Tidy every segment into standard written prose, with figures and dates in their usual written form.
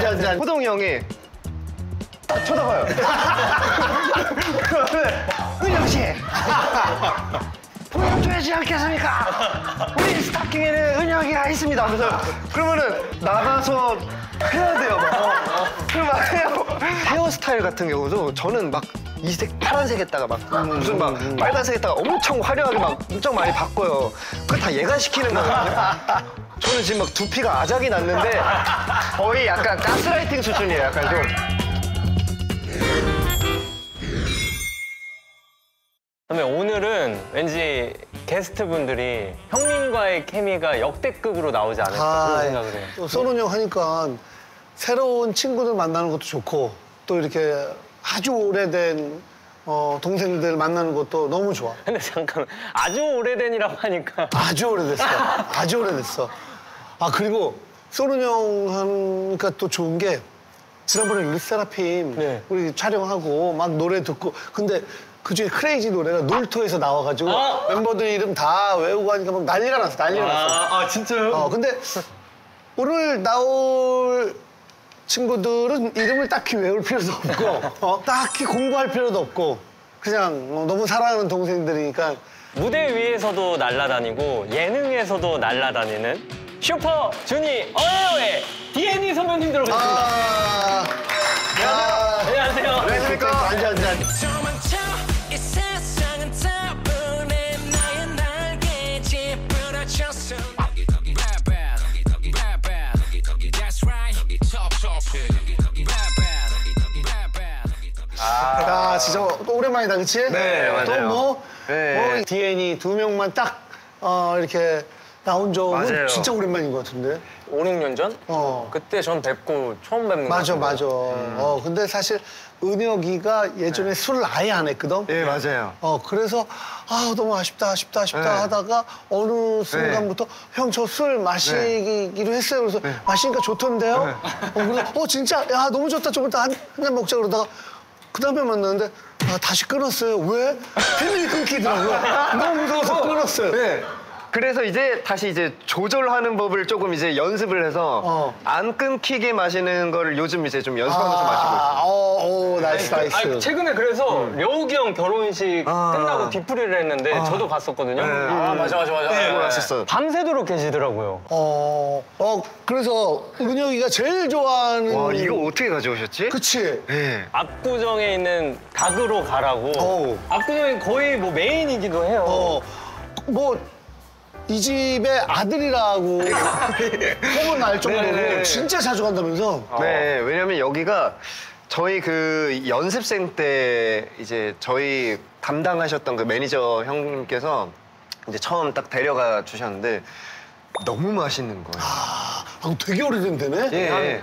앉아. 호동이 형이 딱 쳐다봐요. 그러면 은영 씨 보여줘야지 않겠습니까? 우리 스타킹에는 은영이가 있습니다. 그러면은 나가서 해야 돼요. 그럼 막 해요. 헤어스타일 같은 경우도 저는 막 이색 파란색에다가 막 무슨 막 빨간색에다가 엄청 화려하게 막 엄청 많이 바꿔요. 그거 다 얘가 시키는 거거든요. 저는 지금 막 두피가 아작이 났는데 거의 약간 가스라이팅 수준이에요. 약간 좀. 그다음에 오늘은 왠지 게스트분들이 형님과의 케미가 역대급으로 나오지 않을까 그런 생각을 해요. 또 써는 형 하니까 새로운 친구들 만나는 것도 좋고 또 이렇게 아주 오래된 동생들 만나는 것도 너무 좋아. 근데 잠깐 아주 오래된이라고 하니까 아주 오래됐어. 아주 오래됐어. 아 그리고 써는 형 하니까 또 좋은 게 지난번에 르세라핌 네. 우리 촬영하고 막 노래 듣고 근데 그중에 크레이지 노래가 놀토에서 나와가지고 멤버들 이름 다 외우고 하니까 막 난리가 났어. 아 진짜요? 근데 오늘 나올 친구들은 이름을 딱히 외울 필요도 없고 딱히 공부할 필요도 없고 그냥 너무 사랑하는 동생들이니까 무대 위에서도 날아다니고 예능에서도 날아다니는 슈퍼 주니 어웨어의 D&E 선배님들 오셨습니다. 안녕하세요. 안녕하십니까? 앉아. 야, 진짜 오랜만이다, 그치? 네, 맞아요. 또 뭐 네. D&E 두 명만 딱 이렇게 나온 적은 맞아요. 진짜 오랜만인 것 같은데? 5, 6년 전? 그때 전 뵙고 처음 뵙는 거 맞아. 같은데. 근데 사실 은혁이가 예전에 술을 아예 안 했거든? 예, 맞아요. 그래서 너무 아쉽다 하다가 어느 순간부터 형 저 술 마시기로 했어요. 그래서 마시니까 좋던데요? 그래서 진짜 야 너무 좋다. 좀 이따 한 잔 먹자 그러다가 그 다음에 만났는데 다시 끊었어요. 왜? 비밀이 끊기더라고요. 너무 무서워서 끊었어요. 네. 그래서 이제 다시 이제 조절하는 법을 조금 이제 연습을 해서 안 끊기게 마시는 거를 요즘 이제 좀 연습하면서 마시고 있어요. 나이스. 최근에 그래서 려욱이 형 결혼식 끝나고 뒤풀이를 했는데 저도 갔었거든요. 맞아. 네, 맛있어요. 밤새도록 계시더라고요. 그래서 은혁이가 제일 좋아하는 와, 이거 어떻게 가져오셨지? 그치? 네. 압구정에 있는 닭으로 가라고. 압구정이 거의 뭐 메인이기도 해요. 이 집의 아들이라고 소문 날 정도로 네네. 진짜 자주 간다면서? 네, 왜냐면 여기가 저희 그 연습생 때 이제 저희 담당하셨던 그 매니저 형님께서 이제 처음 딱 데려가 주셨는데 너무 맛있는 거예요. 되게 오래된 데네? 예.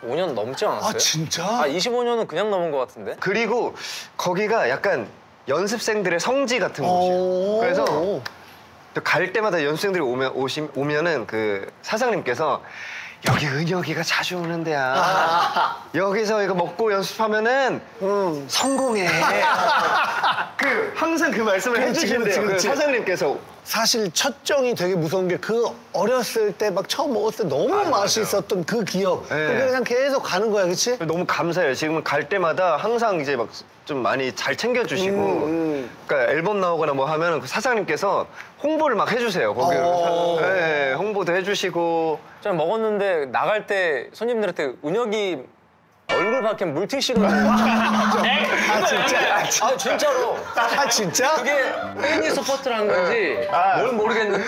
25년 넘지 않았어요? 진짜? 25년은 그냥 넘은 것 같은데? 그리고 거기가 약간 연습생들의 성지 같은 곳이에요. 그래서 갈 때마다 연습생들이 오면은 그 사장님께서 여기 은혁이가 자주 오는 데야. 여기서 이거 먹고 연습하면은 성공해. 항상 그 말씀을 해주시는데요. 그 사장님께서. 사실 첫 정이 되게 무서운 게 그 어렸을 때 막 처음 먹었을 때 너무 맛있었던 그 기억. 그게 그냥 계속 가는 거야, 그치? 너무 감사해요. 지금 갈 때마다 항상 이제 막 좀 많이 잘 챙겨주시고. 그러니까 앨범 나오거나 뭐 하면 그 사장님께서 홍보를 막 해주세요. 거기를. 네, 홍보도 해주시고. 전 먹었는데 나갈 때 손님들한테 은혁이 얼굴 밖엔 물티슈로 진짜? 진짜로. 진짜? 그게 팬이 서포트를 한 건지 뭘 모르겠는데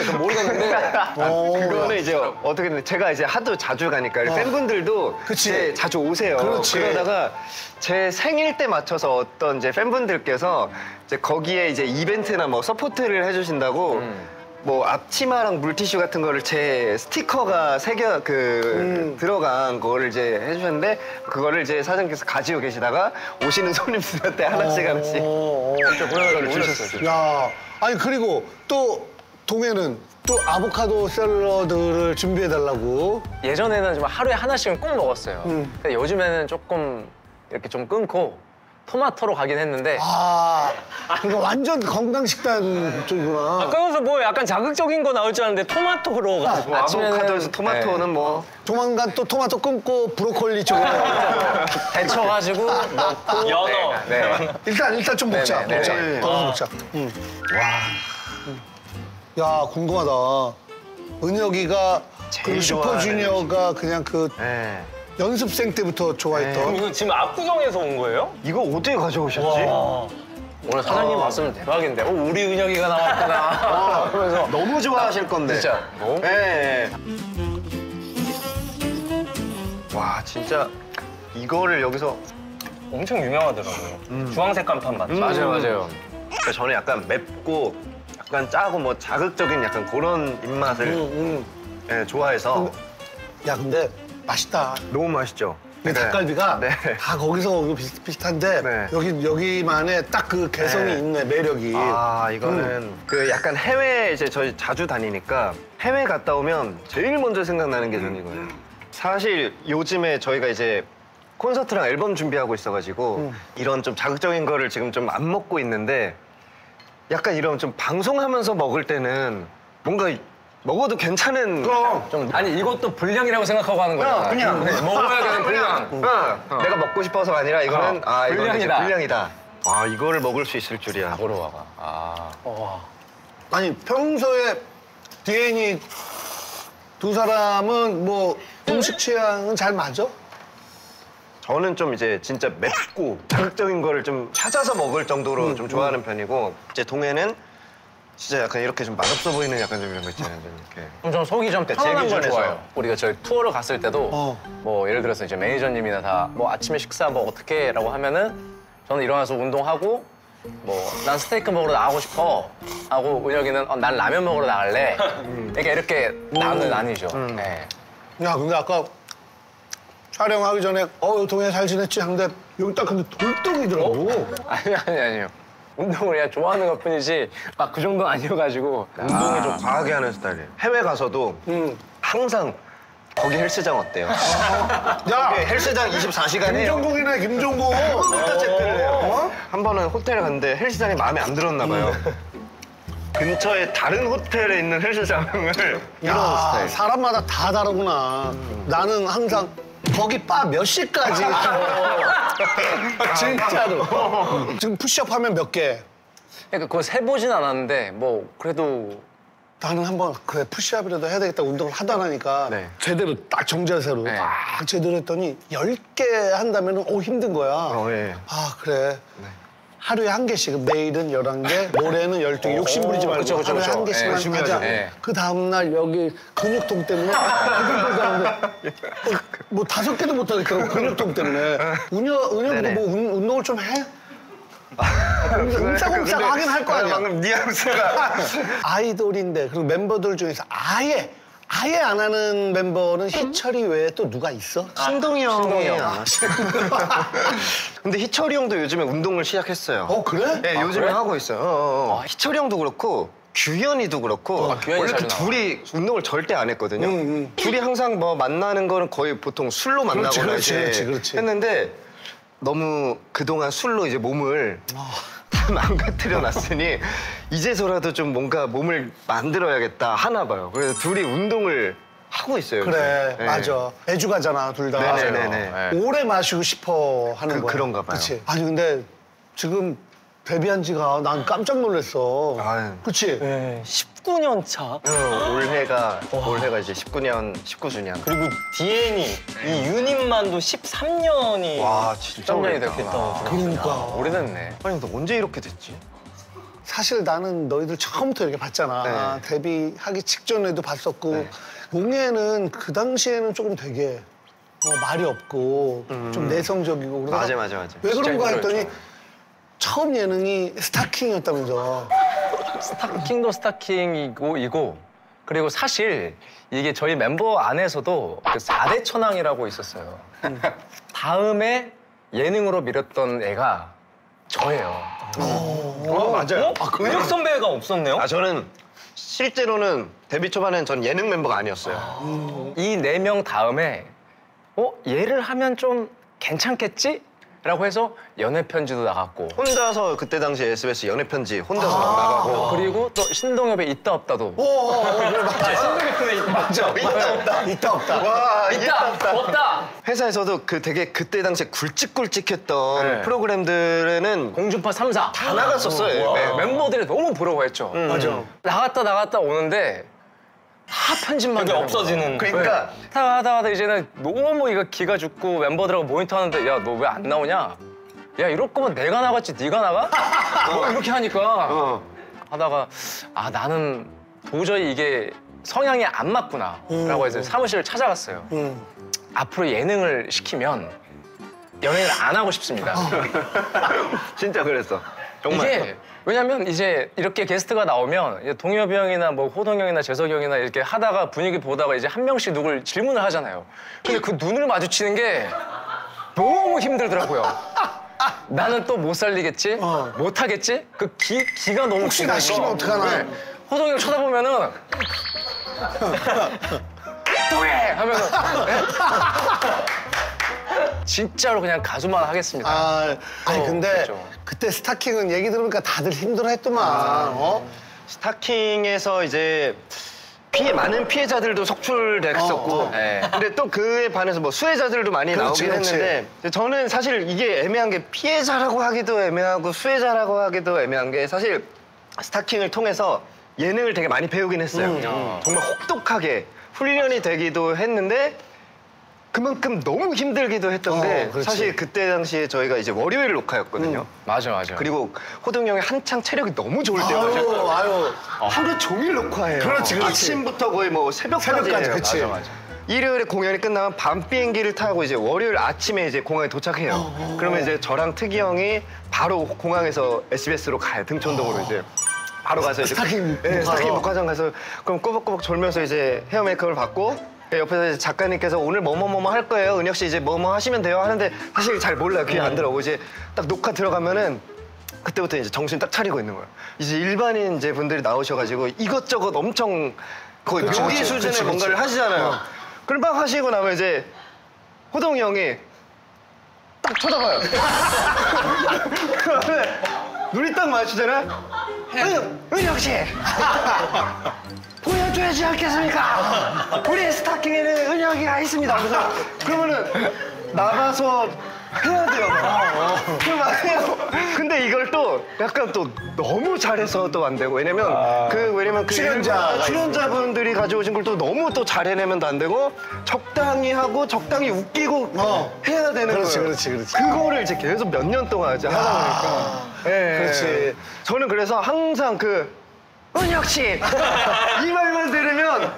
그거는 이제 어떻게 됐는데 제가 이제 하도 자주 가니까 팬분들도 이제 자주 오세요. 그러다가 제 생일 때 맞춰서 어떤 이제 팬분들께서 이제 거기에 이제 이벤트나 뭐 서포트를 해주신다고 뭐 앞치마랑 물티슈 같은 거를 제 스티커가 들어간 거를 이제 해주셨는데 그거를 이제 사장님께서 가지고 계시다가 오시는 손님들한테 하나씩 진짜 보여달라고 주셨어요. 야, 아니 그리고 또 동해는 또 아보카도 샐러드를 준비해달라고. 예전에는 좀 하루에 하나씩은 꼭 먹었어요. 근데 요즘에는 조금 이렇게 좀 끊고 토마토로 가긴 했는데 그러니까 완전 건강식단 쪽이구나. 그래서 뭐 약간 자극적인 거 나올 줄 알았는데 토마토로 가지고 아보카도에서 토마토는 네. 뭐 조만간 또 토마토 끊고 브로콜리 쪽으로. 데쳐가지고 넣고 연어. 네. 일단 좀 먹자. 네네, 먹자. 네네. 더 먹자. 야, 궁금하다. 은혁이가 그 슈퍼주니어가 그냥 그 네. 연습생 때부터 좋아했던. 이거 지금 압구정에서 온 거예요? 이거 어떻게 가져오셨지? 오늘 사장님 왔으면 대박인데. 우리 은혁이가 나왔구나. 그러면서 너무 좋아하실 건데. 진짜. 네. 와 진짜 이거를 여기서 엄청 유명하더라고요. 주황색 간판 맞죠? 맞아요. 그러니까 저는 약간 맵고 약간 짜고 뭐 자극적인 약간 그런 입맛을 네, 좋아해서 야, 근데 맛있다. 너무 맛있죠. 이 닭갈비가 네. 다 거기서 비슷한데 네. 여기만의 딱 그 개성이 네. 있네, 매력이. 아 이거는 그 약간 해외 이제 저희 자주 다니니까 해외 갔다 오면 제일 먼저 생각나는 게 저는 이거예요. 사실 요즘에 저희가 이제 콘서트랑 앨범 준비하고 있어가지고 이런 좀 자극적인 거를 지금 좀 안 먹고 있는데 약간 이런 좀 방송하면서 먹을 때는 뭔가 먹어도 괜찮은 좀 아니 이것도 불량이라고 생각하고 하는 거야. 그냥 먹어야 되는 불량. 내가 먹고 싶어서가 아니라 이거는 이거는 이제 불량이다. 불량이다. 아 이거를 먹을 수 있을 줄이야. 보러 와가. 아니, 평소에 디엔이 두 사람은 뭐 음식 취향은 잘 맞아? 저는 좀 이제 진짜 맵고 자극적인 거를 좀 찾아서 먹을 정도로 좀 좋아하는 편이고 이제 동해는 진짜 약간 이렇게 좀 맛없어 보이는 약간 좀 이런 거 있잖아요. 좀 이렇게. 그럼 좀 속이 좀 제 편안한 걸 기준에서. 좋아해요. 우리가 저희 투어를 갔을 때도 뭐 예를 들어서 이제 매니저님이나 다 뭐 아침에 식사 뭐 어떻게 해라고 하면은 저는 일어나서 운동하고 뭐 난 스테이크 먹으러 나가고 싶어 하고 은혁이는 난 라면 먹으러 나갈래. 그러니까 이렇게 나뉘죠. 네. 야, 근데 아까 촬영하기 전에 동해 잘 지냈지? 하는데 여기 딱 근데 돌덩이더라고. 아니요. 운동을 그냥 좋아하는 것 뿐이지 막 그 정도는 아니어가지고. 운동을 좀 과하게 하는 스타일이에요. 해외 가서도 항상 거기 헬스장 어때요? 야, 거기 헬스장 24시간 해요. 김종국이네, 김종국. 진짜 체크를 해요. 한 번은 호텔에 갔는데 헬스장이 마음에 안 들었나 봐요. 근처에 다른 호텔에 있는 헬스장을 이런 야, 스타일. 사람마다 다 다르구나. 나는 항상 거기 바 몇 시까지? 진짜로. 지금 푸시업 하면 몇 개? 그러니까 그거 세보진 않았는데 뭐 그래도 나는 한번 그래 푸시업이라도 해야 되겠다 운동을 하다 나니까 네. 제대로 딱 정자세로 네. 딱 제대로 했더니 10개 한다면 힘든 거야. 예. 아 그래. 하루에 한 개씩 내일은 11개, 모레는 12개. 욕심 부리지 말고 그쵸, 하루에 한 네, 개씩만 중요하죠. 하자. 네. 그 다음날 여기 근육통 때문에 뭐 5개도 못 하겠더라고 근육통 때문에. 은혁도 네네. 뭐 운동을 좀 해? 웅짝웅짝 하긴 할 거 아니야. 방금 뉘앙스가. 아이돌인데 그리고 멤버들 중에서 아예 안 하는 멤버는 희철이 외에 또 누가 있어? 신동이 형. 신동이 형. 근데 희철이 형도 요즘에 운동을 시작했어요. 그래? 네, 요즘에 하고 있어요. 희철이 형도 그렇고 규현이도 그렇고 규현이 원래 그 자주 나와. 둘이 운동을 절대 안 했거든요. 둘이 항상 뭐 만나는 거는 거의 보통 술로 만나거나 그렇지. 했는데 너무 그동안 술로 이제 몸을 다 망가뜨려 놨으니 이제서라도 좀 뭔가 몸을 만들어야겠다 하나 봐요. 그래서 둘이 운동을 하고 있어요. 그래, 요즘. 네. 맞아. 애주가잖아, 둘 다. 네네네. 오래 마시고 싶어 하는 거야. 그런가 봐요. 그치? 아니, 근데 지금 데뷔한 지가 난 깜짝 놀랐어. 아유. 그치? 19년 차. 올해가 이제 19주년. 그리고 디엔이 이 유닛만도 13년이 와, 진짜 13년이 오래됐다. 됐겠다. 그러니까. 오래됐네. 아니, 너 언제 이렇게 됐지? 사실 나는 너희들 처음부터 이렇게 봤잖아. 네. 데뷔하기 직전에도 봤었고. 용해는 그 당시에는 조금 되게 말이 없고 좀 내성적이고 그러다가 맞아. 왜 그런가 진짜 했더니 힘들었죠. 처음 예능이 스타킹이었다면서. 스타킹도 스타킹이고 그리고 사실 이게 저희 멤버 안에서도 그 4대 천왕이라고 있었어요. 다음에 예능으로 밀었던 애가 저예요. 맞아요. 은혁 선배가 없었네요? 저는 실제로는 데뷔 초반엔 전 예능 멤버가 아니었어요. 이 4명 다음에 얘를 하면 좀 괜찮겠지? 라고 해서 연애 편지도 나갔고 혼자서 그때 당시 SBS 연애 편지 혼자서 막 나가고 그리고 또 신동엽의 있다 없다도 그래 맞아. 있다 없다. 와 있다 없다 회사에서도 그 되게 그때 당시에 굵직굵직했던 네. 프로그램들에는 공중파 3사 다 나갔었어요. 네, 멤버들이 너무 부러워했죠. 맞아. 나갔다 오는데 다 편집만 되는 없어지는. 그러니까 하다 이제는 너무 이거 기가 죽고 멤버들하고 모니터 하는데 야 너 왜 안 나오냐? 야 이럴 거면 내가 나갔지 네가 나가? 뭐 이렇게 하니까 하다가 아 나는 도저히 이게 성향이 안 맞구나 라고 해서 사무실을 찾아갔어요. 앞으로 예능을 시키면 연예인을 안 하고 싶습니다. 진짜 그랬어. 정말. 이게 왜냐면 이제 이렇게 게스트가 나오면 이제 동엽이 형이나 뭐 호동 형이나 재석이 형이나 이렇게 하다가 분위기 보다가 이제 한 명씩 누굴 질문을 하잖아요. 근데 그 눈을 마주치는 게 너무 힘들더라고요. 나는 또 못 살리겠지? 못 하겠지? 그 기가 너무 혹시 나 시키면 어떡하나? 호동이 형 쳐다보면은 또 해! 하면은 진짜로 그냥 가수만 하겠습니다. 아니 근데 그렇죠. 그때 스타킹은 얘기 들으니까 다들 힘들어했더만. 스타킹에서 이제 많은 피해자들도 속출됐었고 네. 근데 또 그에 반해서 뭐 수혜자들도 많이 그렇지, 나오긴 그렇지. 했는데 저는 사실 이게 애매한 게 피해자라고 하기도 애매하고 수혜자라고 하기도 애매한 게 사실 스타킹을 통해서 예능을 되게 많이 배우긴 했어요. 정말 혹독하게 훈련이 되기도 했는데 그만큼 너무 힘들기도 했던 게 그렇지. 사실 그때 당시에 저희가 이제 월요일 녹화였거든요. 맞아. 그리고 호동 형이 한창 체력이 너무 좋을 때여가지고 아유. 하루 종일 녹화해요. 그렇지. 아침부터 거의 뭐 새벽까지 새벽까지, 해요. 그치. 맞아. 일요일에 공연이 끝나면 밤 비행기를 타고 이제 월요일 아침에 이제 공항에 도착해요. 그러면 이제 저랑 특이 형이 바로 공항에서 SBS로 가요. 등촌동으로 이제. 바로 가서 이제 스타킹 스타킹 녹화하러. 녹화장 가서 그럼 꼬박꼬박 졸면서 이제 헤어 메이크업을 받고 옆에서 이제 작가님께서 오늘 뭐뭐뭐뭐 할 거예요. 은혁 씨 이제 뭐뭐 하시면 돼요 하는데 사실 잘 몰라요. 귀에 안 들어오고 이제 딱 녹화 들어가면은 그때부터 이제 정신 딱 차리고 있는 거예요. 이제 일반인 이제 분들이 나오셔가지고 이것저것 엄청 거의 묘기 수준의 뭔가를 하시잖아요. 그럼 막 하시고 나면 이제 호동 형이 딱 쳐다봐요. 그러면 눈이 딱 마주치잖아요. 은혁 씨! 보여줘야지 않겠습니까? 우리 스타킹에는 은혁이가 있습니다. 그러면은 나가서 해야 돼요. 그럼 해요. 근데 이걸 또 약간 또 너무 잘해서 또 안 되고 왜냐면 그 출연자분들이 가져오신 걸 또 너무 또 잘 해내면도 안 되고 적당히 하고 적당히 웃기고 해야 되는 그렇지, 거예요. 그렇지. 그거를 이제 계속 몇 년 동안 이제 하다 보니까. 예, 그렇지. 저는 그래서 항상 은혁 씨! 이 말만 들으면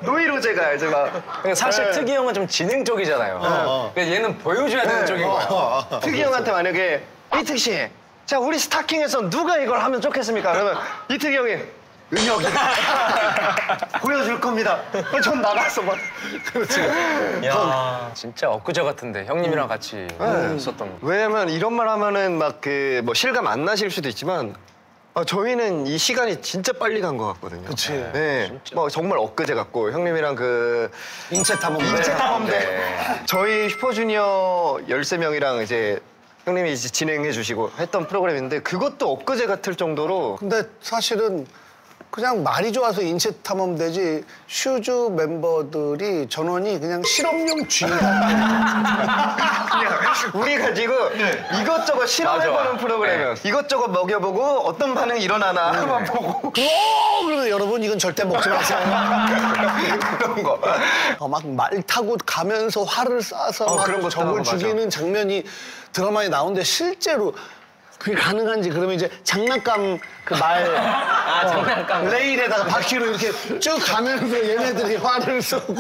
노이로제가 이제 막. 그러니까 사실 특이 형은 좀 지능 쪽이잖아요. 그러니까 얘는 보여줘야 되는 쪽인 거예요. 특이 형한테 만약에 이특 씨, 자 우리 스타킹에서 누가 이걸 하면 좋겠습니까? 그러면 이특이 형이 은혁이 보여줄 겁니다. 그럼 전 나가서 막. 그렇지. 진짜 엊그제 같은데 형님이랑 같이 있었던 거. 왜냐면 이런 말 하면은 막 뭐 실감 안 나실 수도 있지만 저희는 이 시간이 진짜 빨리 간 것 같거든요. 그치. 네. 뭐 정말 엊그제 같고 형님이랑 인체 탐험대. 인체 탐험대. 저희 슈퍼주니어 13명이랑 이제 형님이 이제 진행해 주시고 했던 프로그램인데 그것도 엊그제 같을 정도로 근데 사실은 그냥 말이 좋아서 인체 탐험대지 슈즈 멤버들이 전원이 그냥 실험용 쥐. 우리 가지고 이것저것 실험해보는 맞아. 프로그램이에요. 이것저것 먹여보고 어떤 반응이 일어나나 한번 보고 그러면 여러분 이건 절대 먹지 마세요. 그런 거. 막 말 타고 가면서 활을 쏴서 막 그런 거 적을 맞아. 죽이는 장면이 드라마에 나오는데 실제로 그게 가능한지 그러면 이제 장난감 그 말 장난감. 레일에다가 바퀴로 이렇게 쭉 가면서 얘네들이 활을 쏘고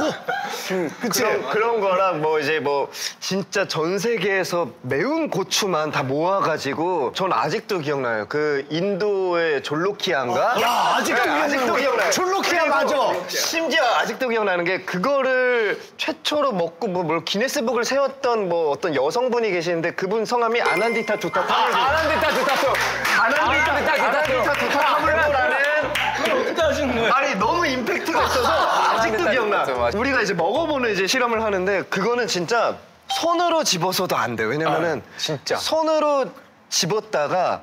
그치? 그런 거랑 뭐 이제 뭐 진짜 전 세계에서 매운 고추만 다 모아가지고 전 아직도 기억나요. 그 인도의 졸로키아인가? 야, 아직도 기억나요. 졸로키아 맞아. 심지어 아직도 기억나는 게 그거를 최초로 먹고 뭘 기네스북을 세웠던 뭐 어떤 여성분이 계시는데 그분 성함이 아난디타 두타타물고 아난디타 두타토. 아난디타 두타타물고라는 아니 너무 임팩트가 있어서 아직도 기억나. 맞아. 우리가 이제 먹어보는 이제 실험을 하는데 그거는 진짜 손으로 집어서도 안 돼요. 왜냐면은 진짜. 손으로 집었다가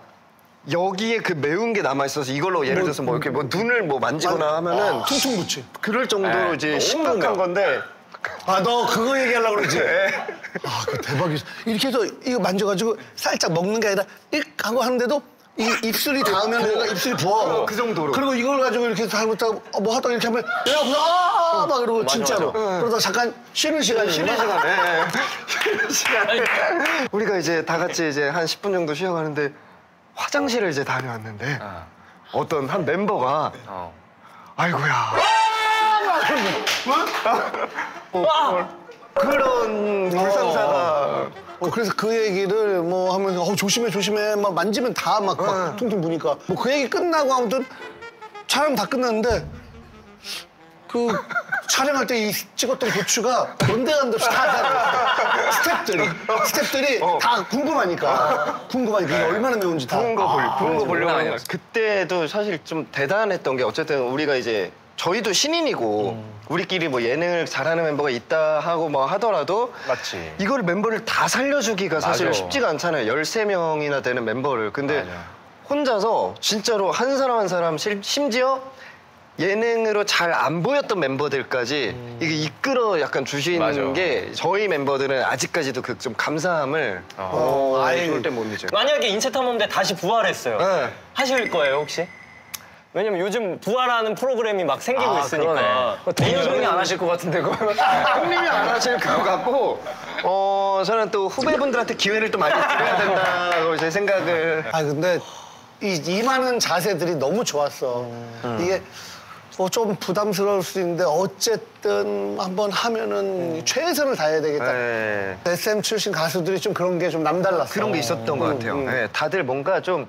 여기에 그 매운 게 남아 있어서 이걸로 예를 들어서 뭐 이렇게 뭐 눈을 뭐 만지거나 하면은 퉁퉁 붙지. 그럴 정도로 이제 심각한 건데. 아, 너 그거 얘기하려고 그러지? 아, 그 대박이지. 이렇게 해서 이거 만져가지고 살짝 먹는 게 아니라 익 하고 하는데도 이 입술이 닿으면 얘가 입술이 부어. 그 정도로. 그리고 이걸 가지고 이렇게 잘못하고 뭐 하다가 이렇게 하면 얘가 무슨 막 이러고 진짜로. 그러다 잠깐 쉬는 시간이 쉬는 시간에. 쉬는 시간에. 우리가 이제 다 같이 이제 한 10분 정도 쉬어가는데 화장실을 이제 다녀왔는데 어떤 한 멤버가 아이고야. 그런 불상사가. 그래서 그 얘기를 뭐 하면서 조심해 조심해 막 만지면 다 막 퉁퉁 부니까 뭐 그 얘기 끝나고 아무튼 촬영 다 끝났는데 그 촬영할 때 찍었던 고추가 온데간데 없이 다 스태프들이 다 궁금하니까 이게 얼마나 매운지 다 부은 거 보려고 하는 거야. 아니었어. 그때도 사실 좀 대단했던 게 어쨌든 우리가 이제 저희도 신인이고 우리끼리 뭐 예능을 잘하는 멤버가 있다 하고 뭐 하더라도 맞지. 이걸 멤버를 다 살려주기가 사실 맞아. 쉽지가 않잖아요. 13명이나 되는 멤버를. 근데 맞아. 혼자서 진짜로 한 사람 한 사람 심지어 예능으로 잘 안 보였던 멤버들까지 이게 이끌어 약간 주시는 맞아. 게 저희 멤버들은 아직까지도 그 좀 감사함을 아예 절대 못 잊어요. 만약에 인체탐험대 다시 부활했어요. 네. 하실 거예요 혹시? 왜냐면 요즘 부활하는 프로그램이 막 생기고 있으니까. 그러네. 동현이 안 하실 것 같은데 그거. 형님이 안 하실 것 같고 저는 또 후배분들한테 기회를 또 많이 드려야 된다고 제 생각을. 아 근데 이 많은 자세들이 너무 좋았어. 이게 뭐 좀 부담스러울 수 있는데 어쨌든 한번 하면은 최선을 다해야 되겠다. 네. SM 출신 가수들이 좀 그런 게 좀 남달랐어. 그런 게 있었던 것 같아요. 네, 다들 뭔가 좀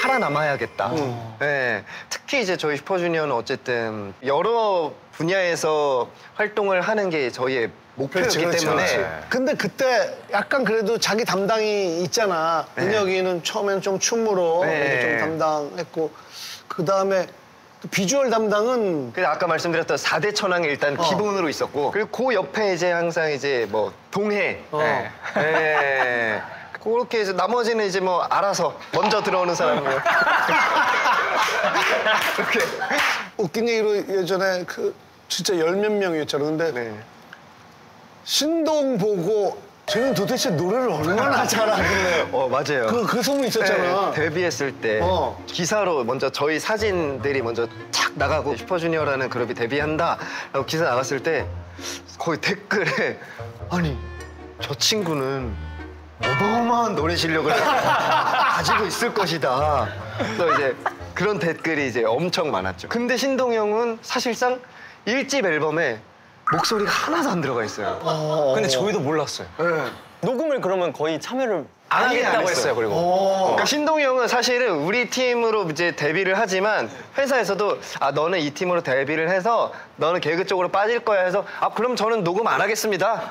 살아남아야겠다. 네, 특히 이제 저희 슈퍼주니어는 어쨌든 여러 분야에서 활동을 하는 게 저희의 목표였기 때문에. 근데 그때 약간 그래도 자기 담당이 있잖아. 은혁이는 처음엔 좀 춤으로 네. 이렇게 좀 담당했고 그 다음에 비주얼 담당은 그래서 아까 말씀드렸던 4대 천왕이 일단 기본으로 있었고 그리고 그 옆에 이제 항상 이제 뭐 동해. 네. 네. 그렇게 해서 나머지는 이제 뭐 알아서 먼저 들어오는 사람을 이렇게. 웃긴 얘기로 예전에 그 진짜 열 몇 명이었잖아. 근데 네. 신동 보고 쟤는 도대체 노래를 얼마나 잘하길래 맞아요. 그 소문 있었잖아. 네, 데뷔했을 때 기사로 먼저 저희 사진들이 먼저 착 나가고 슈퍼주니어라는 그룹이 데뷔한다 라고 기사 나갔을 때 거의 댓글에 아니 저 친구는 어마어마한 노래 실력을 가지고 있을 것이다. 그래서 이제 그런 댓글이 이제 엄청 많았죠. 근데 신동형은 사실상 1집 앨범에 목소리가 하나도 안 들어가 있어요. 근데 저희도 몰랐어요. 네. 녹음을 그러면 거의 참여를 안 안 하겠다고 했어요. 했어요. 그리고. 그러니까 신동이 형은 사실은 우리 팀으로 이제 데뷔를 하지만 회사에서도 너는 이 팀으로 데뷔를 해서 너는 개그 쪽으로 빠질 거야 해서 그럼 저는 녹음 안 하겠습니다.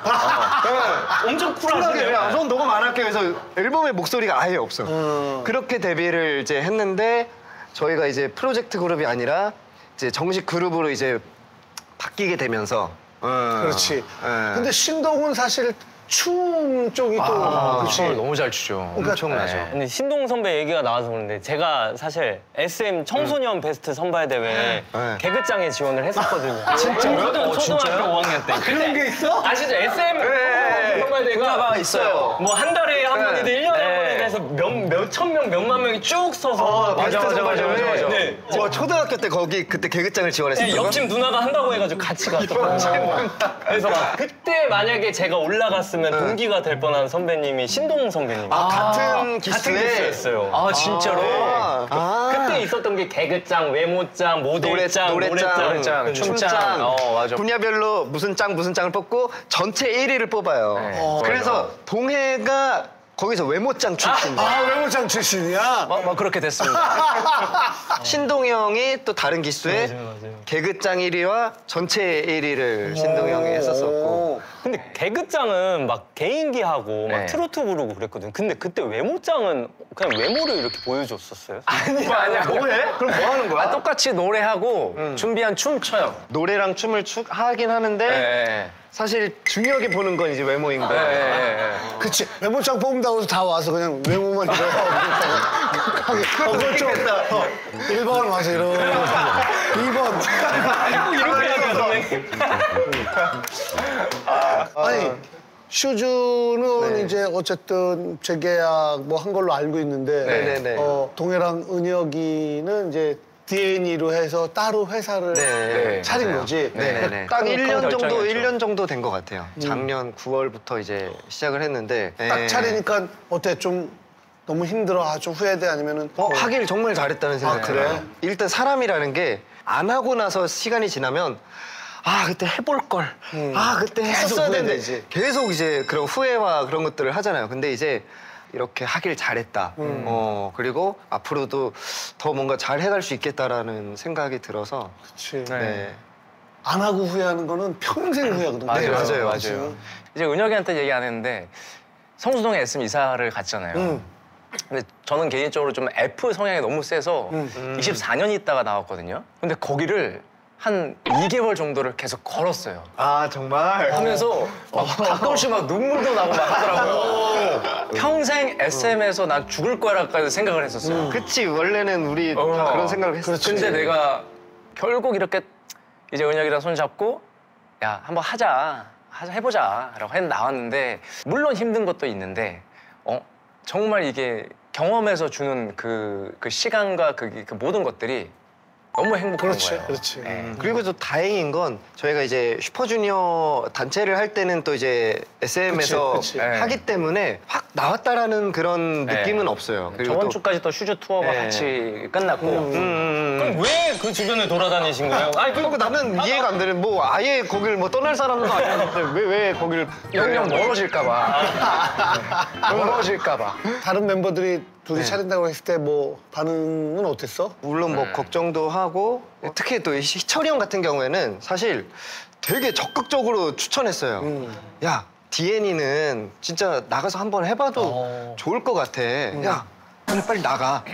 엄청 쿨하게 쿨하시네요. 저는 녹음 안 할게요 해서 앨범에 목소리가 아예 없어. 그렇게 데뷔를 이제 했는데 저희가 이제 프로젝트 그룹이 아니라 이제 정식 그룹으로 이제 바뀌게 되면서 그렇지. 근데 신동은 사실 춤 쪽이 또 그렇지. 춤을 너무 잘 추죠. 엄청나죠. 근데 신동 선배 얘기가 나와서 그런데 제가 사실 SM 청소년 베스트 선발 대회 개그장에 지원을 했었거든요. 진짜요? 초등학교 5학년 때. 그런 게 있어? 아시죠? SM 선발 대회가 있어요. 뭐 한 달에 한 번이든 1년에 한 번이든 해서 몇천 명, 몇만 명이 쭉 서서 맞아. 네. 초등학교 때 거기 그때 개그장을 지원했어요. 옆집 누나가 한다고 해가지고 같이 갔었거든요. 그래서 막 그때 만약에 제가 올라갔으면 동기가 될 뻔한 선배님이 신동 선배님. 같은 같은 기수에 기수였어요. 아 진짜로? 그때 있었던 게 개그장, 외모장, 모델장, 노래장, 춤장. 맞아. 분야별로 무슨 짱을 뽑고 전체 1위를 뽑아요. 그래서 동해가 거기서 외모짱 출신. 외모장 출신이야? 막 그렇게 됐습니다. 신동이 형이 또 다른 기수에 맞아요. 개그짱 1위와 전체 1위를 신동이 형이 했었었고. 근데 개그장은 막 개인기하고 막 네. 트로트 부르고 그랬거든. 근데 그때 외모장은 그냥 외모를 이렇게 보여줬었어요. 아니야. 뭐해? 그럼 뭐 하는 거야? 똑같이 노래하고 준비한 춤 춰요. 노래랑 춤을 하긴 하는데 네. 사실 중요하게 보는 건 이제 외모인 거예요. 그치. 메모장 뽑는다고 해서 다 와서 그냥 외모만 이러고 그걸 좀 1번 와서 이러고 2번 이렇게 하면 아니 슈즈는 이제 어쨌든 재계약 뭐 한 걸로 알고 있는데 네네네. 동해랑 은혁이는 이제 DNE로 해서 따로 회사를 차린 맞아요. 거지. 네네네. 딱 그런 1년 정도, 결정이었죠. 1년 정도 된 것 같아요. 작년 9월부터 이제 시작을 했는데. 딱 차리니까 어때? 좀 너무 힘들어? 좀 후회돼? 아니면은 하길 정말 잘했다는 생각이 그래? 들어요. 일단 사람이라는 게 안 하고 나서 시간이 지나면 아 그때 해볼 걸. 아 그때 했었어야 되는데 후회되지. 계속 이제 그런 후회와 그런 것들을 하잖아요. 근데 이제 이렇게 하길 잘했다. 그리고 앞으로도 더 뭔가 잘 해갈 수 있겠다라는 생각이 들어서. 그치. 네. 안 하고 후회하는 거는 평생 후회하거든. 네, 맞아요. 이제 은혁이한테 얘기 안 했는데 성수동에 SM 이사를 갔잖아요. 근데 저는 개인적으로 좀 F 성향이 너무 세서 24년 있다가 나왔거든요. 근데 거기를 한 2개월 정도를 계속 걸었어요. 아 정말. 하면서 막 가끔씩 막 눈물도 나고 막 하더라고요. 평생 SM에서 난 죽을 거라까지 생각을 했었어요. 그치 원래는 우리 다 그런 생각을 했었지. 근데 내가 결국 이렇게 이제 은혁이랑 손잡고 야 한번 해보자라고 해서 나왔는데 물론 힘든 것도 있는데 정말 이게 경험에서 주는 그 시간과 그 모든 것들이 너무 행복한 거예요. 그렇지. 그리고 또 다행인 건 저희가 이제 슈퍼주니어 단체를 할 때는 또 이제 SM에서 그치. 하기 때문에 확 나왔다라는 그런 느낌은 없어요. 그리고 저번 또 주까지 또 슈즈 투어가 같이 끝났고 그럼 왜 그 주변을 돌아다니신 거예요? 아니 그리고 나는 이해가 안 되는 뭐 아예 거길 뭐 떠날 사람도 아니었는데 왜 거기를 영영 멀어질까 봐. 멀어질까 봐. 다른 멤버들이 둘이 차린다고 했을 때 뭐 반응은 어땠어? 물론 뭐 걱정도 하고 특히 또 희철이 형 같은 경우에는 사실 되게 적극적으로 추천했어요. 야 DN이는 진짜 나가서 한번 해봐도 좋을 것 같아. 야 오늘 빨리 나가.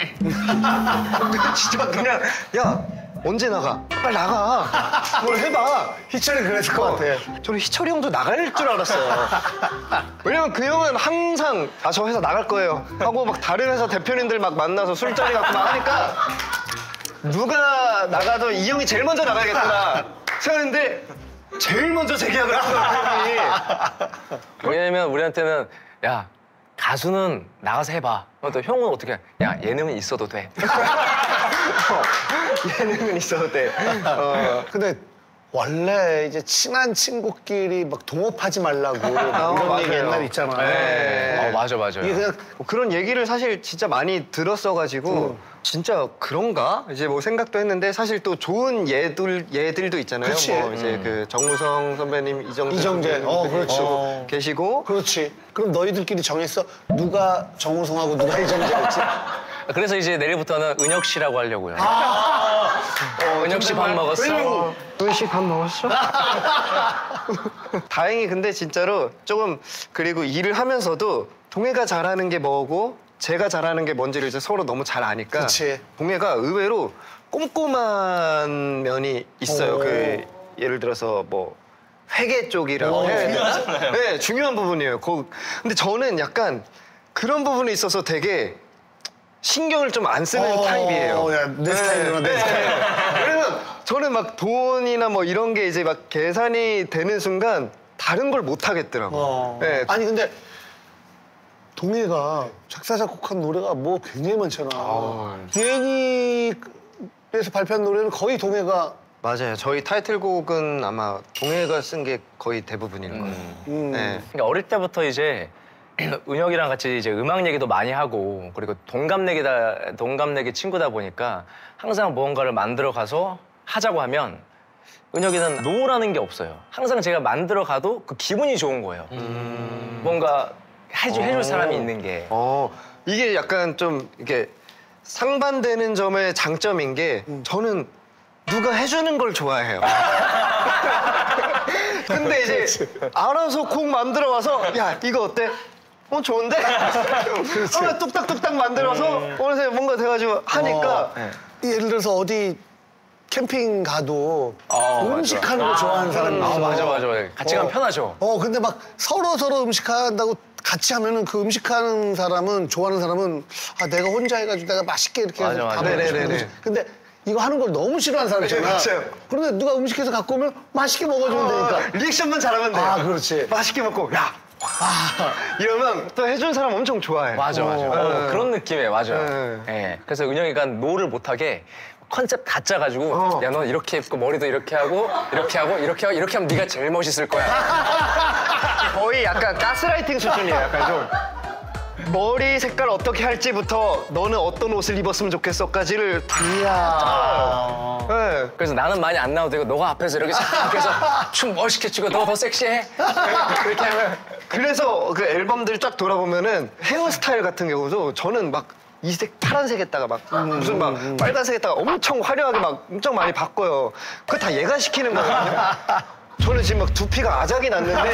진짜 그냥 야 언제 나가? 빨리 나가. 뭘 해봐. 희철이 그랬을 것 같아. 저는 희철이 형도 나갈 줄 알았어요. 왜냐면 그 형은 항상 저 회사 나갈 거예요 하고 막 다른 회사 대표님들 막 만나서 술자리 갖고 막 하니까 누가 나가도 이 형이 제일 먼저 나가야겠구나 생각했는데 제일 먼저 재계약을 하더라고요, 형이. 왜냐면 우리한테는 야 가수는 나가서 해봐. 또 형은 어떻게 해? 야 예능은 있어도 돼. 예능은 있어도 돼. 근데 원래 이제 친한 친구끼리 막 동업하지 말라고 이런 맞아요. 얘기 옛날 있잖아. 맞아. 이게 그냥 그런 얘기를 사실 진짜 많이 들었어가지고 진짜 그런가? 이제 뭐 생각도 했는데 사실 또 좋은 얘들도 있잖아요. 그치. 뭐 이제 그 정무성 선배님, 이정재 이정재. 그렇지. 계시고 그렇지. 그럼 너희들끼리 정했어? 누가 정우성하고 누가 이정재였지? 그래서 이제 내일부터는 은혁 씨라고 하려고요. 은혁 씨 밥 먹었어? 은씨 밥 먹었어? 다행히 근데 진짜로 조금 그리고 일을 하면서도 동해가 잘하는 게 뭐고 제가 잘하는 게 뭔지를 이제 서로 너무 잘 아니까 그치. 동해가 의외로 꼼꼼한 면이 있어요. 그 예를 들어서 뭐 회계 쪽이라고 해야 되나? 네, 중요한 부분이에요. 근데 저는 약간 그런 부분에 있어서 되게 신경을 좀 안 쓰는 타입이에요. 야, 내 스타일이구나, 내 스타일. 왜냐면 저는 막 돈이나 뭐 이런 게 이제 막 계산이 되는 순간 다른 걸 못 하겠더라고. 네. 아니 근데 동해가 작사 작곡한 노래가 뭐 굉장히 많잖아. DNE에서 발표한 노래는 거의 동해가 맞아요. 저희 타이틀곡은 아마 동해가 쓴 게 거의 대부분일 거예요. 네. 그러니까 어릴 때부터 이제 은혁이랑 같이 이제 음악 얘기도 많이 하고 그리고 동갑내기 친구다 보니까 항상 무언가를 만들어 가서 하자고 하면 은혁이는 노라는 게 없어요. 항상 제가 만들어 가도 그 기분이 좋은 거예요. 뭔가 해줄 사람이 있는 게. 이게 약간 좀 이게 상반되는 점의 장점인 게 저는 누가 해주는 걸 좋아해요. 근데 이제 알아서 곡 만들어 와서 야 이거 어때? 좋은데? 뚝딱뚝딱 만들어서 어느새 뭔가 돼가지고 하니까 예를 들어서 어디 캠핑 가도 음식 맞아. 하는 거 좋아하는 사람이 있어. 맞아. 같이 가면 편하죠. 근데 막 서로 음식 한다고 같이 하면은 그 음식하는 사람은 좋아하는 사람은 내가 혼자 해가지고 내가 맛있게 이렇게 해서 맞아. 다 먹고 싶은 거지. 근데 이거 하는 걸 너무 싫어하는 사람 있잖아. 맞아요. 그런데 누가 음식해서 갖고 오면 맛있게 먹어주면 되니까. 리액션만 잘하면 돼. 그렇지. 맛있게 먹고 야. 이러면 또 해준 사람 엄청 좋아해. 맞아. 그런 느낌이에요. 맞아요. 네. 예. 그래서 은영이가 노를 못하게 컨셉 다 짜가지고 야, 넌 이렇게 입고 머리도 이렇게 하고 이렇게 하면 네가 제일 멋있을 거야. 거의 약간 가스라이팅 수준이에요. 약간 좀. 머리 색깔 어떻게 할지부터 너는 어떤 옷을 입었으면 좋겠어까지를 다 짜요. 네. 그래서 나는 많이 안 나와도 되고 너가 앞에서 이렇게 싹 해서 춤 멋있게 추고 너 더 섹시해. 그렇게 하면 그래서 그 앨범들 쫙 돌아보면은 헤어스타일 같은 경우도 저는 막 이색 파란색에다가 막 무슨 막 빨간색에다가 엄청 화려하게 막 엄청 많이 바꿔요. 그거 다 얘가 시키는 거거든요. 저는 지금 막 두피가 아작이 났는데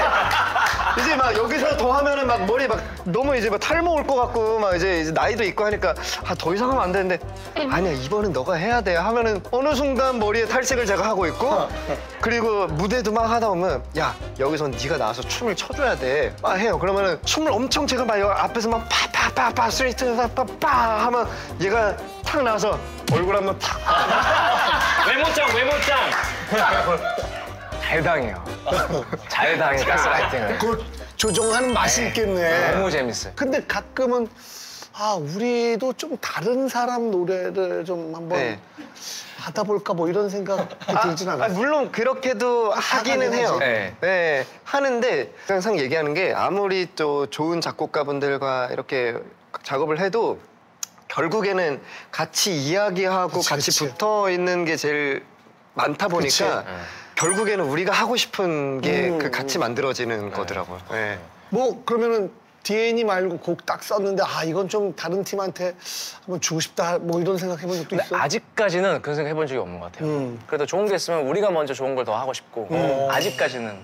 이제 막 여기서 더 하면은 막 머리 막 너무 이제 막 탈모 올 것 같고 막 이제 나이도 있고 하니까 더 이상 하면 안 되는데 아니야 이번엔 너가 해야 돼 하면은 어느 순간 머리에 탈색을 제가 하고 있고 그리고 무대도 막 하다 보면 야 여기선 네가 나와서 춤을 춰줘야 돼 해요. 그러면은 춤을 엄청 제가 막 여기 앞에서 막 파파파파 스트레이트 파파파 하면 얘가 탁 나와서 얼굴 한번 탁 외모짱. 잘 당해요. 잘 당해 가스라이팅을. 그 조정하는 맛이 있겠네. 너무 재밌어요. 근데 가끔은 우리도 좀 다른 사람 노래를 좀 한번 네. 하다 볼까 뭐 이런 생각이 들진 않아요. 물론 그렇게도 하기는 해요. 네. 네, 하는데 항상 얘기하는 게 아무리 또 좋은 작곡가분들과 이렇게 작업을 해도 결국에는 같이 이야기하고 같이 그치. 붙어 있는 게 제일 많다 보니까 결국에는 우리가 하고 싶은 게 그 같이 만들어지는 거더라고요. 네. 뭐 그러면은 디에니 말고 곡 딱 썼는데 이건 좀 다른 팀한테 한번 주고 싶다 뭐 이런 생각 해본 적도 근데 있어? 아직까지는 그런 생각 해본 적이 없는 것 같아요. 그래도 좋은 게 있으면 우리가 먼저 좋은 걸 더 하고 싶고 아직까지는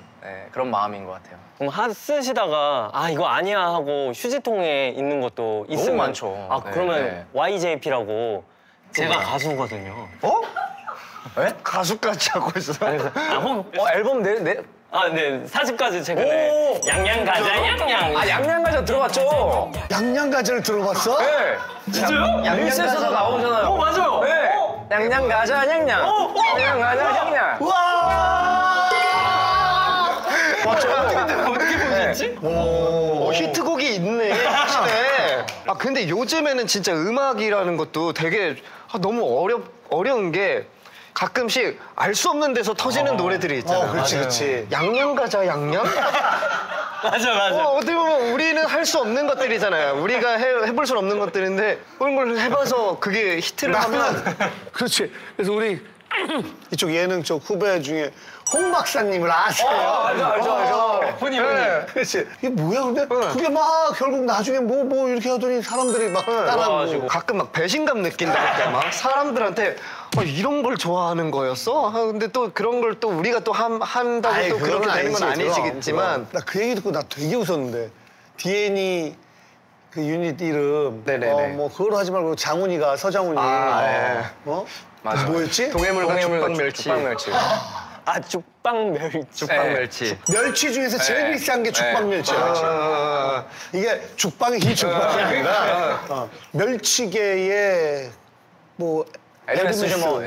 그런 마음인 것 같아요. 그럼 쓰시다가 이거 아니야 하고 휴지통에 있는 것도 있으면 많죠. 그러면 네. YJP라고 제가 가수거든요. 네? 가수까지 하고 있어. 앨범 네, 사진까지 최근에 양양 가자 양양. 양양가자 들어봤죠? 양양가지를 들어봤어? 네. 진짜요? 릴스에서도 나오잖아요. 맞아요. 네. 양양가자 양양. 양양가자 양양. 맞죠? 어떻게 보셨지? 히트곡이 있네. 하시네. 근데 요즘에는 진짜 음악이라는 것도 되게 너무 어려운 게 가끔씩 알 수 없는 데서 터지는 노래들이 있잖아요. 그렇지. 양양 가자 양양? 맞아. 어떻게 보면 우리는 할 수 없는 것들이잖아요. 우리가 해볼 수 없는 것들인데 그런 걸 해봐서 그게 히트를 하면 그렇지. 그래서 우리 이쪽 예능 쪽 후배 중에 홍 박사님을 아세요? 알죠. 훈이. 그렇지. 이게 뭐야 근데 그게 막 결국 나중에 뭐 이렇게 하더니 사람들이 막 따라하고 가끔 막 배신감 느낀다니까 막 사람들한테 이런 걸 좋아하는 거였어? 근데 또 그런 걸 또 우리가 또 한다고 또 그렇게 되는 건 아니지만 나 그 얘기 듣고 나 되게 웃었는데 디에니 그 유닛 이름 네네네. 뭐 그걸 하지 말고 장훈이가 서장훈이 맞아. 뭐였지? 동해물과 죽방멸치. 죽방멸치. 죽방멸치. 죽방멸치. 멸치 중에서 제일 비싼 게 죽방멸치야. 이게 죽방이 죽방이 아니라 멸치계의 뭐 에르메스죠, 뭐.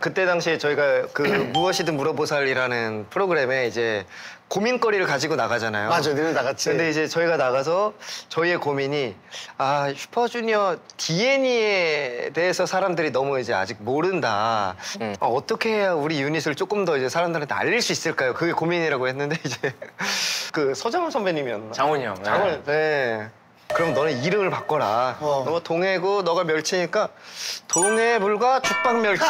그때 당시에 저희가 그 무엇이든 물어보살이라는 프로그램에 이제 고민거리를 가지고 나가잖아요. 맞아, 너네 나갔지. 근데 이제 저희가 나가서 저희의 고민이 슈퍼주니어 DNA에 대해서 사람들이 너무 이제 아직 모른다. 어떻게 해야 우리 유닛을 조금 더 이제 사람들한테 알릴 수 있을까요? 그게 고민이라고 했는데 이제 그 서장훈 선배님이었나? 장훈이 형. 장훈, 네. 그럼 너는 이름을 바꿔라. 너가 동해고 너가 멸치니까 동해물과 죽방멸치.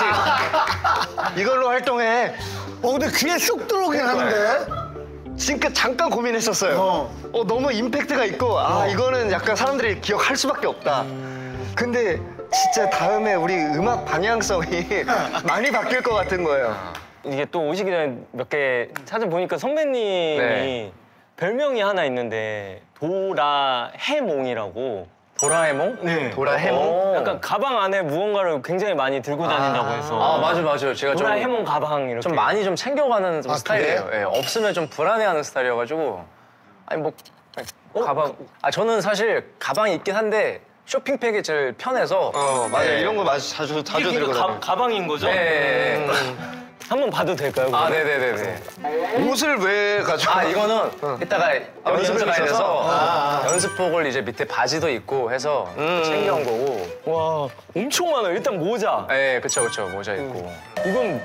이걸로 활동해. 근데 귀에 쏙 들어오긴 하는데. 지금까지 잠깐 고민했었어요. 너무 임팩트가 있고 이거는 약간 사람들이 기억할 수밖에 없다. 근데 진짜 다음에 우리 음악 방향성이 많이 바뀔 것 같은 거예요. 이게 또 오시기 전에 몇 개 찾아보니까 선배님이 별명이 하나 있는데 도라해몽이라고. 도라에몽? 네. 도라에몽? 약간 가방 안에 무언가를 굉장히 많이 들고 다닌다고 해서. 아, 맞아요. 제가 도라에몽 가방 이렇게. 좀 많이 좀 챙겨가는 좀 스타일이에요. 그래? 예, 없으면 좀 불안해하는 스타일이어가지고. 아니, 뭐, 가방. 저는 사실 가방이 있긴 한데 쇼핑백이 제일 편해서. 맞아요. 예. 이런 거 자주 들고 다녀요. 가방인 거죠? 예. 한번 봐도 될까요? 아, 그러면? 네네네네. 옷을 왜 가져와? 이거는 이따가 연습을 연습을 가야 있어서? 돼서 연습복을 이제 밑에 바지도 있고 해서 챙겨온 거고. 와, 엄청 많아요. 일단 모자. 예, 그쵸. 모자 있고. 이건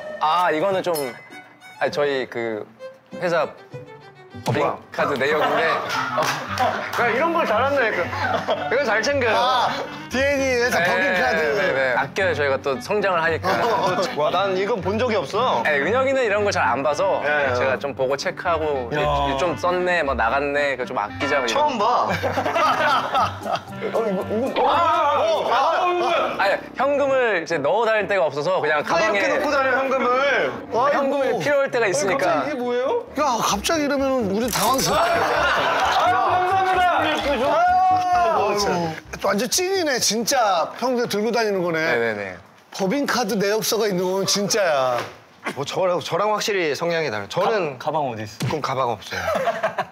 이거는 좀, 저희 그 회사 법인카드 내역인데. 이런 걸 잘한다니까. 이거 잘 챙겨요. DNA에서 법인카드. 네. 아껴요. 저희가 또 성장을 하니까. 와, 난 이거 본 적이 없어. 은혁이는 이런 걸 잘 안 봐서 예. 제가 좀 보고 체크하고 이게 좀 썼네, 뭐 나갔네, 좀 아끼자. 뭐 처음 봐. 아니, 현금을 이제 넣어 다닐 데가 없어서 그냥 가방에 이렇게 놓고 다녀 현금을. 현금이 필요할 때가 있으니까. 이게 뭐예요? 야, 갑자기 이러면 우리 당황스러워. 완전 찐이네, 진짜. 평소에 들고 다니는 거네. 네네네. 법인카드 내역서가 있는 건 진짜야. 뭐 저랑 확실히 성향이 달라요. 저는 가방 어디 있어? 그럼 가방 없어요.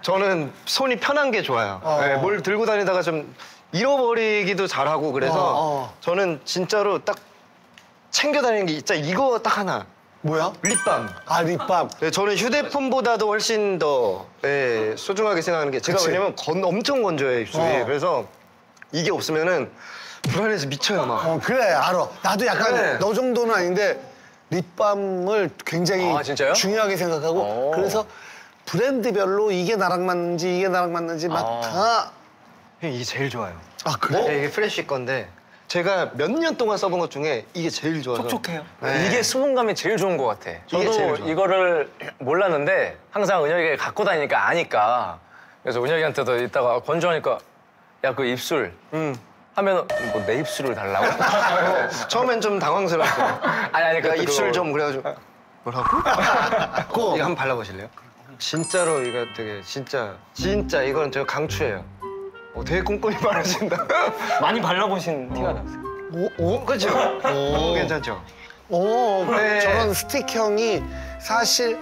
저는 손이 편한 게 좋아요. 네, 뭘 들고 다니다가 좀 잃어버리기도 잘하고 그래서 저는 진짜로 딱 챙겨 다니는 게 진짜 이거 딱 하나. 뭐야? 립밤. 아, 립밤. 네, 저는 휴대폰보다도 훨씬 더 소중하게 생각하는 게 제가 그치. 왜냐면 엄청 건조해요, 입술이. 그래서 이게 없으면은 불안해서 미쳐요, 막. 그래, 알아. 나도 약간 네. 너 정도는 아닌데 립밤을 굉장히 진짜요? 중요하게 생각하고 그래서 브랜드별로 이게 나랑 맞는지 막 다. 이게 제일 좋아요. 아, 그래? 네, 이게 프레쉬 건데 제가 몇 년 동안 써본 것 중에 이게 제일 좋아서. 촉촉해요. 네. 이게 수분감이 제일 좋은 것 같아. 제일 저도 좋아. 이거를 몰랐는데 항상 은혁이가 갖고 다니니까 아니까. 그래서 은혁이한테도 이따가 건조하니까 야, 그 입술 하면 뭐 내 입술을 달라고? 처음엔 좀 당황스러웠어요. 아니 그러니까 그것도 입술 그거. 좀 그래가지고 뭐라고? 이거 한번 발라보실래요? 진짜로 이거 되게 진짜 이건 제가 강추해요. 되게 꼼꼼히 바르신다. 많이 발라보신 티가 났어요. 그렇죠? 괜찮죠? 네. 저런 스틱형이 사실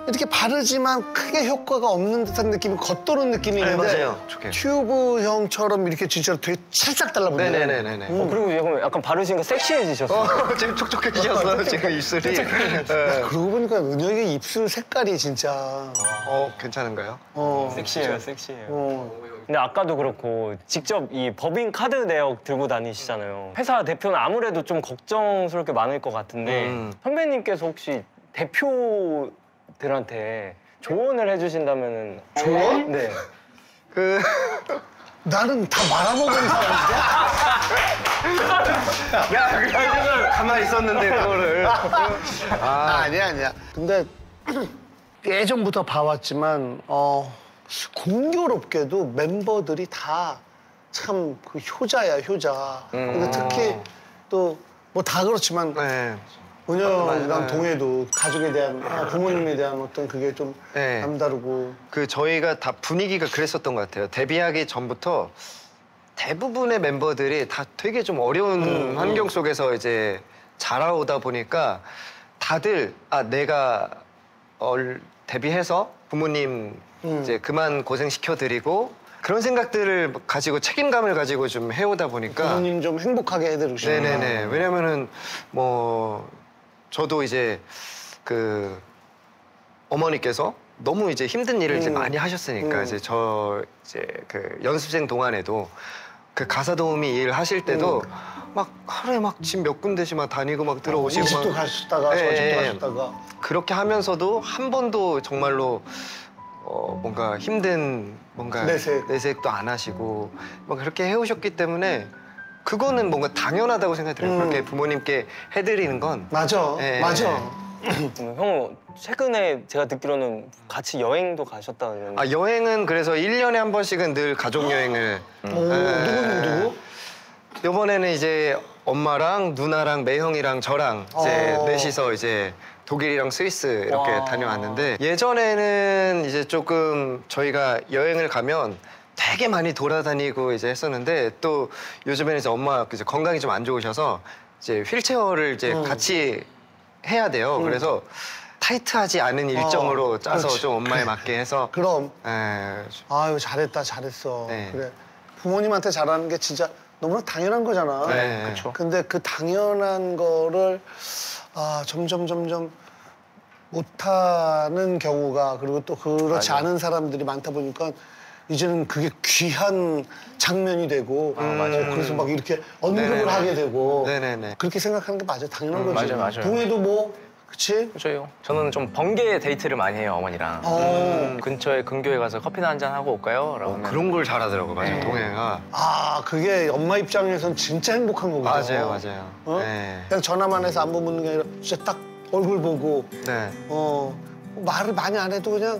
이렇게 바르지만 크게 효과가 없는 듯한 느낌이 겉도는 느낌이 네, 있는데 맞아요. 좋게. 튜브형처럼 이렇게 진짜로 되게 찰싹 달라붙네. 네네네네. 그리고 약간 바르시니까 섹시해지셨어요. 지금 촉촉해지셨어요, 지금 입술이. 네. 그러고 보니까 은혁이 입술 색깔이 진짜. 괜찮은가요? 섹시해요. 근데 아까도 그렇고 직접 이 법인 카드 내역 들고 다니시잖아요. 회사 대표는 아무래도 좀 걱정스럽게 많을 것 같은데 선배님께서 혹시 대표들한테 조언을 해주신다면은 조언? 네. 나는 다 말아먹은 사람인데? 야, 가만히 있었는데, 그거를. 아니야. 근데 예전부터 봐왔지만 공교롭게도 멤버들이 다 참 그 효자야, 효자. 근데 특히 또 뭐 다 그렇지만 네. 은혁이랑 동해도 가족에 대한 부모님에 대한 어떤 그게 좀 네. 남다르고. 저희가 다 분위기가 그랬었던 것 같아요. 데뷔하기 전부터 대부분의 멤버들이 다 되게 좀 어려운 환경 속에서 이제 자라오다 보니까 다들 내가 데뷔해서 부모님 이제 그만 고생시켜드리고 그런 생각들을 가지고 책임감을 가지고 좀 해오다 보니까 부모님 좀 행복하게 해드리고 싶어요. 네네네. 왜냐면은 뭐 저도 이제 그 어머니께서 너무 이제 힘든 일을 이제 많이 하셨으니까 이제 그 연습생 동안에도 그 가사 도우미 일 하실 때도 막 하루에 막 집 몇 군데씩 막 다니고 막 들어오시고 이 집도 막 가셨다가 저 집도 예, 가셨다가. 그렇게 하면서도 한 번도 정말로 뭔가 힘든 뭔가 내색도 안 하시고 막 그렇게 해오셨기 때문에 그거는 뭔가 당연하다고 생각이 들어요. 그렇게 부모님께 해드리는 건 맞아. 예. 맞아. 형 최근에 제가 듣기로는 같이 여행도 가셨다는. 여행은 그래서 1년에 한 번씩은 늘 가족 여행을 누구? 이번에는 이제 엄마랑 누나랑 매형이랑 저랑 이제 넷이서 이제 독일이랑 스위스 이렇게 다녀왔는데 예전에는 이제 조금 저희가 여행을 가면 되게 많이 돌아다니고 이제 했었는데 또 요즘에는 이제 엄마 이제 건강이 좀 안 좋으셔서 이제 휠체어를 이제 같이 해야 돼요. 그래서 타이트하지 않은 일정으로 짜서 그렇지. 좀 엄마에 맞게 해서 그럼. 예, 아유, 잘했다, 잘했어. 네. 그래. 부모님한테 잘하는 게 진짜 너무나 당연한 거잖아. 네. 그쵸. 근데 그 당연한 거를 점점 못하는 경우가 그리고 또 그렇지 맞아. 않은 사람들이 많다 보니까 이제는 그게 귀한 장면이 되고 그래서 막 이렇게 언급을 네네네. 하게 되고 네네네. 그렇게 생각하는 게 맞아. 당연한 거지. 맞아요. 동해도 뭐 그치? 그렇죠. 저는 좀 번개 데이트를 많이 해요, 어머니랑. 근처에 근교에 가서 커피나 한잔 하고 올까요? 라고 하면 그런 걸 잘하더라고 맞아요. 동해가. 그게 엄마 입장에선 진짜 행복한 거거든. 맞아요. 어? 네. 그냥 전화만 해서 안부 묻는 게 아니라 진짜 딱 얼굴 보고 네. 말을 많이 안 해도 그냥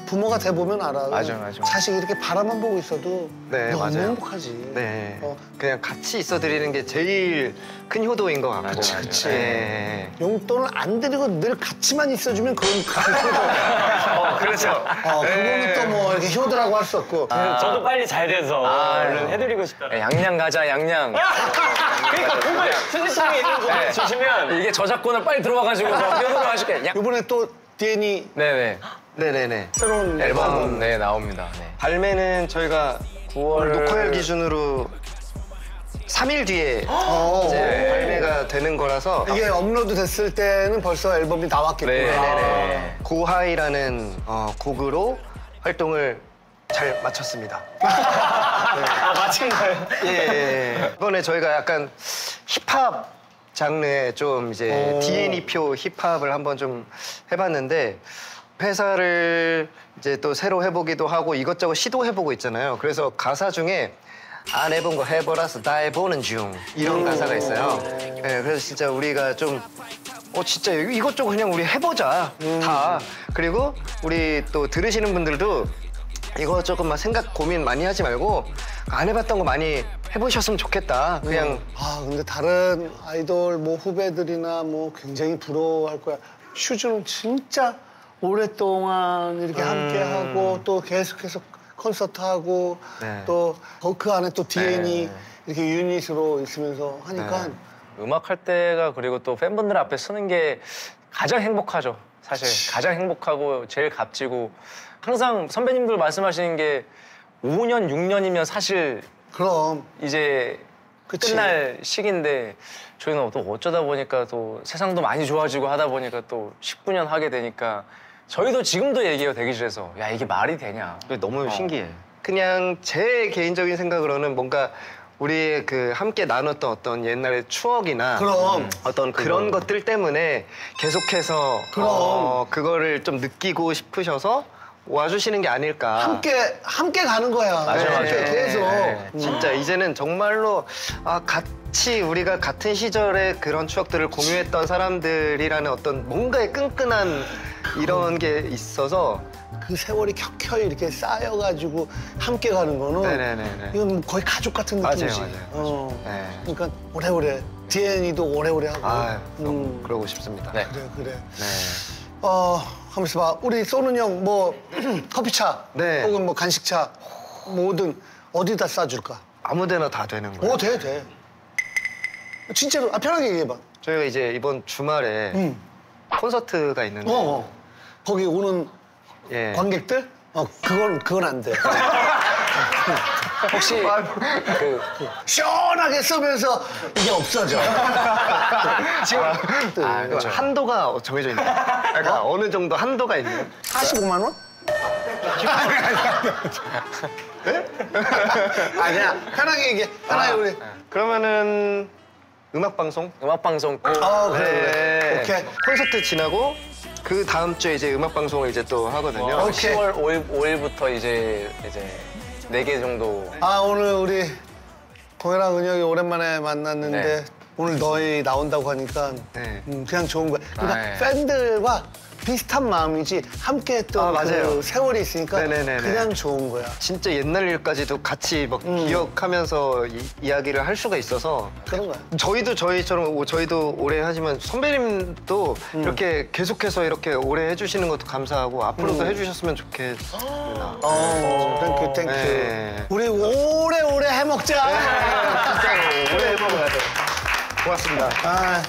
부모가 돼 보면 알아. 맞아. 자식이 이렇게 바라만 보고 있어도 네, 너무 맞아요. 행복하지. 네. 그냥 같이 있어 드리는 게 제일 큰 효도인 것 같고. 맞아. 그치. 네. 용돈을 안 드리고 늘 같이만 있어주면 그건 효도. 그렇죠. 그거는 또 뭐 이렇게 효도라고 할 수 없고. 저도 빨리 잘 돼서 얼른 해드리고 싶다. 양양 가자, 양양. 그러니까 그걸 수지창에 있는 거 주시면 이게 저작권을 빨리 들어와가지고 효도를 하실게. 이번에 또 디엔이 네네. 새로운 앨범 네 나옵니다. 네. 발매는 저희가 9월 녹화일 기준으로 3일 뒤에 이제 발매가 되는 거라서 이게 업로드 됐을 때는 벌써 앨범이 나왔겠구나. 네네네. 고하이라는 곡으로 활동을 잘 마쳤습니다. 마친 거예요? 예. 이번에 저희가 약간 힙합 장르에 좀 이제 DNE표 힙합을 한번 좀 해봤는데 회사를 이제 또 새로 해보기도 하고 이것저것 시도해보고 있잖아요. 그래서 가사 중에 안 해본 거 해보라서 다 해보는 중 이런 가사가 있어요. 예, 그래서 진짜 우리가 좀 진짜 이것저것 그냥 우리 해보자 다. 그리고 우리 또 들으시는 분들도 이것저것 막 생각 고민 많이 하지 말고 안 해봤던 거 많이 해보셨으면 좋겠다. 그냥 근데 다른 아이돌 뭐 후배들이나 뭐 굉장히 부러워할 거야. 슈즈는 진짜 오랫동안 이렇게 함께하고 또 계속해서 콘서트하고 네. 또 그 안에 또 디엔이 이렇게 유닛으로 있으면서 하니까 음악 할 때가 그리고 또 팬분들 앞에 서는 게 가장 행복하죠. 사실 가장 행복하고 제일 값지고 항상 선배님들 말씀하시는 게 5년, 6년이면 사실 그럼 이제 그치. 끝날 시기인데 저희는 또 어쩌다 보니까 또 세상도 많이 좋아지고 하다 보니까 또 19년 하게 되니까 저희도 지금도 얘기해요, 대기실에서. 야, 이게 말이 되냐. 너무 신기해. 그냥 제 개인적인 생각으로는 뭔가 우리의 그 함께 나눴던 어떤 옛날의 추억이나 그럼. 어떤 그런 것들 때문에 계속해서 그거를 좀 느끼고 싶으셔서 와주시는 게 아닐까. 함께 가는 거야. 맞아요. 함께 계속. 진짜 이제는 정말로 같이 우리가 같은 시절에 그런 추억들을 공유했던 사람들이라는 어떤 뭔가의 끈끈한 이런 게 있어서 그 세월이 켜켜이 이렇게 쌓여가지고 함께 가는 거는 네네네네. 이건 뭐 거의 가족 같은 맞아요, 느낌이지. 맞아요. 네. 그러니까 오래오래 디엔이도 오래오래 하고. 그러고 싶습니다. 네. 그래. 네. 한번 있어봐. 우리 쏘는 형 뭐 커피차 네. 혹은 뭐 간식차 뭐든 어디다 싸줄까? 아무데나 다 되는 거예요. 돼. 진짜로 편하게 얘기해봐. 저희가 이제 이번 주말에 콘서트가 있는데 거기 오는 예. 관객들? 그건 안 돼. 혹시 그 시원하게 쓰면서 이게 없어져. 지금 그렇죠. 한도가 정해져 있는 거예요. 그러니까 어느 정도 한도가 있는 45만 원? 아니야. 편하게 얘기해. 편하게 우리. 그러면은 음악방송? 음악방송 그래. 오케이. 콘서트 지나고 그 다음 주에 이제 음악방송을 이제 또 하거든요. 오케이. 10월 5일부터 이제 4개 정도 오늘 우리 동해랑 은혁이 오랜만에 만났는데 네. 오늘 너희 나온다고 하니까 네. 그냥 좋은 거야. 그러니까 네. 팬들과 비슷한 마음이지 함께했던 맞아요. 그 세월이 있으니까 네네네네. 그냥 좋은 거야. 진짜 옛날 일까지도 같이 막 기억하면서 이야기를 할 수가 있어서 그런 거야. 저희도 저희처럼 저희도 오래 하지만 선배님도 이렇게 계속해서 이렇게 오래 해주시는 것도 감사하고 앞으로도 해주셨으면 좋겠습니다. 땡큐, 땡큐. 네. 우리 오래오래 해먹자. 진짜로 오래 해먹어야 돼. 고맙습니다. 아,